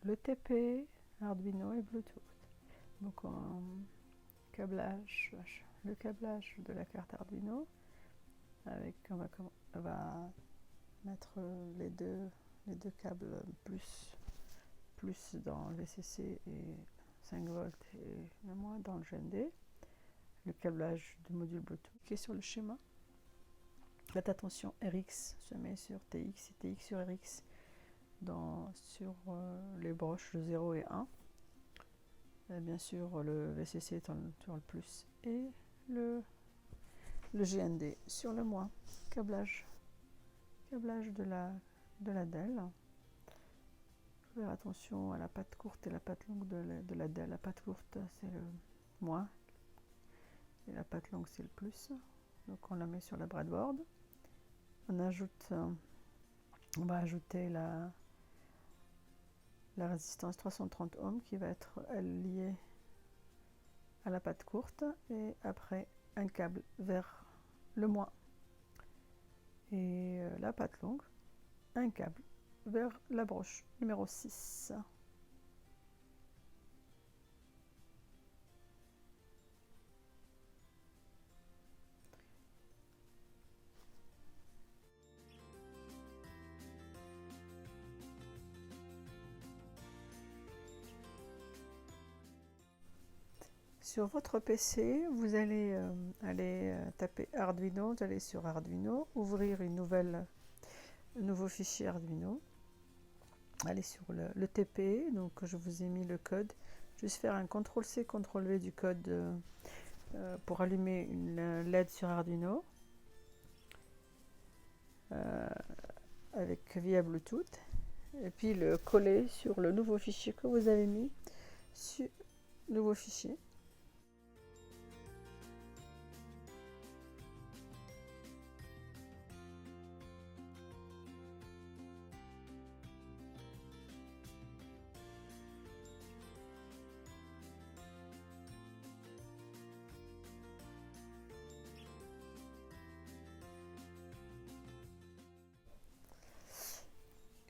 le TP, Arduino et Bluetooth. Donc câblage, le câblage de la carte Arduino, avec on va mettre les deux câbles plus dans le VCC et 5 volts et le moins dans le GND. Le câblage du module Bluetooth qui est sur le schéma. Faites attention, RX se met sur TX et TX sur RX sur les broches 0 et 1. Et bien sûr, le VCC est sur le plus et le GND sur le moins. Câblage de la DEL. Faire attention à la patte courte et la patte longue de la DEL. La patte courte, c'est le moins et la patte longue, c'est le plus. Donc on la met sur la breadboard. On va ajouter la résistance 330 ohms qui va être liée à la patte courte, et après un câble vers le moins, et la patte longue, un câble vers la broche numéro 6. Sur votre PC, vous allez aller taper Arduino, vous allez sur Arduino, ouvrir un nouveau fichier Arduino, aller sur le TP, donc je vous ai mis le code, juste faire un CTRL-C, CTRL-V du code pour allumer une LED sur Arduino via Bluetooth, et puis le coller sur le nouveau fichier que vous avez mis sur nouveau fichier.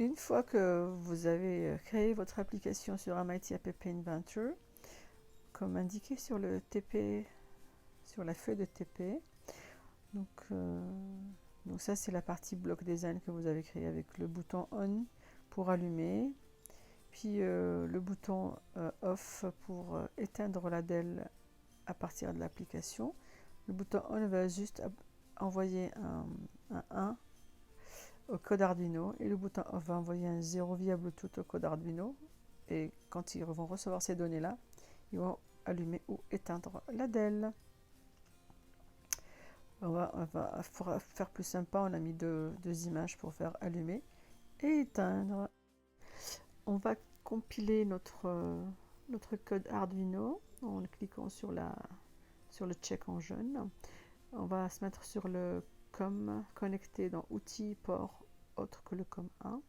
Une fois que vous avez créé votre application sur MIT App Inventor, comme indiqué sur le TP, sur la feuille de TP, donc ça c'est la partie bloc design que vous avez créé avec le bouton on pour allumer, puis le bouton off pour éteindre la DEL à partir de l'application. Le bouton on va juste envoyer un 1 au code Arduino, et le bouton off va envoyer un 0 via Bluetooth au code Arduino, et quand ils vont recevoir ces données là, ils vont allumer ou éteindre la DEL. Pour faire plus sympa, on a mis deux images pour faire allumer et éteindre. On va compiler notre code Arduino en cliquant sur le check en jaune. On va se mettre sur le COM connecté dans outils port autre que le COM1.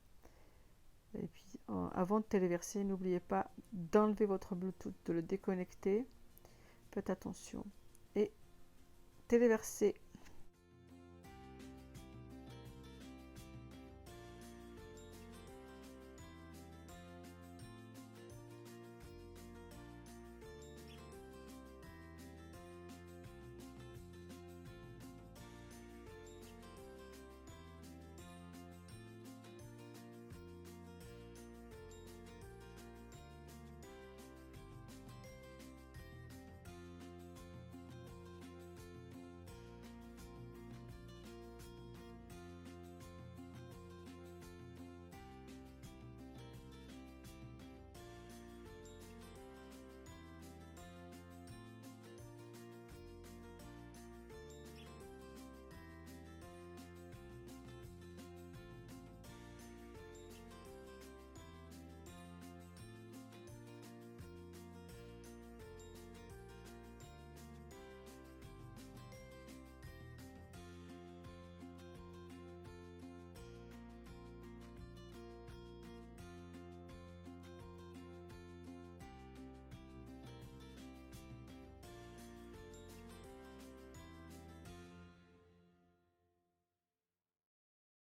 Et puis avant de téléverser, n'oubliez pas d'enlever votre Bluetooth, de le déconnecter. Faites attention. Et téléverser